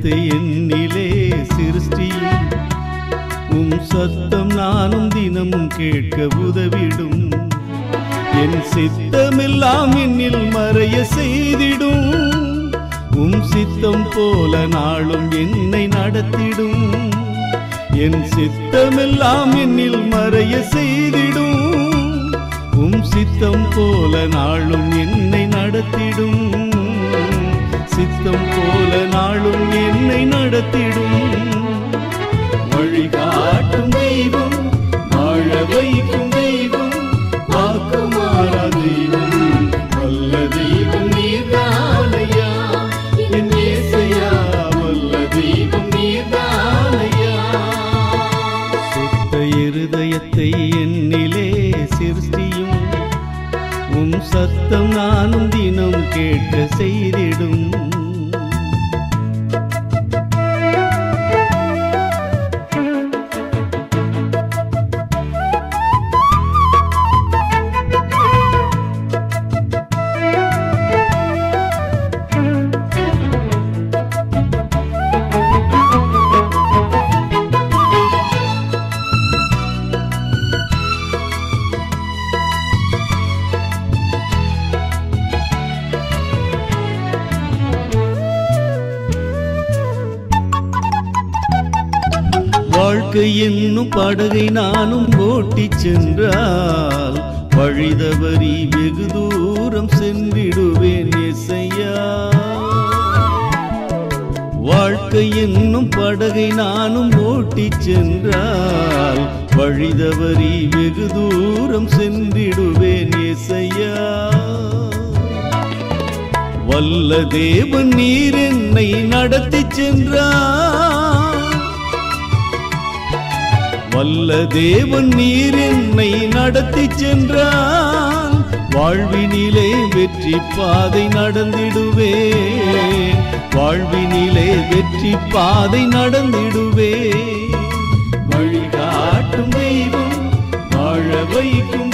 இருதயத்தை என்னிலே சிருஷ்டியும் சத்தம் நானும் தினமும் கேட்க உதவிடும் என் சித்தமெல்லாம் என்னில் மறைய செய்திடும் சித்தம் போல நாளும் என்னை நடத்திடும் என் சித்தமெல்லாம் என்னில் மறைய செய்திடும் சித்தம் போல நாளும் என்னை நடத்திடும் சித்தம் போல நாளும் என்னை நடத்திடும் வழிகாட்டும் தெய்வம் வாழ வைக்கும் தெய்வம் வாக்குமாறா தெய்வம் வல்ல தெய்வம் நீர்தானையா என் இயேசையா வல்ல தெய்வம் நீர்தானையா சுத்த இருதயத்தை என்னிலே சிருஷ்டியும் சத்தம் நானும் தினம் கேட்க செய்திடும் வாழ்க்கை என்னும் படகை நானும் ஓட்டிச் சென்றால் வழிதவறி வெகு தூரம் சென்றிடுவேன் இயேசையா வாழ்க்கை என்னும் படகை நானும் ஓட்டிச் சென்றால் வழிதவறி வெகு தூரம் சென்றிடுவேன் இயேசையா வல்ல தேவன் நீர் என்னை நடத்திச் சென்றார் வல்ல தேவன் நீர் என்னை நடத்திச் சென்றான் வாழ்வினிலே வெற்றி பாதை நடந்திடுவேன் வாழ்வினிலே வெற்றி பாதை நடந்திடுவேன் வழிகாட்டும் தெய்வம் வாழ வைக்கும்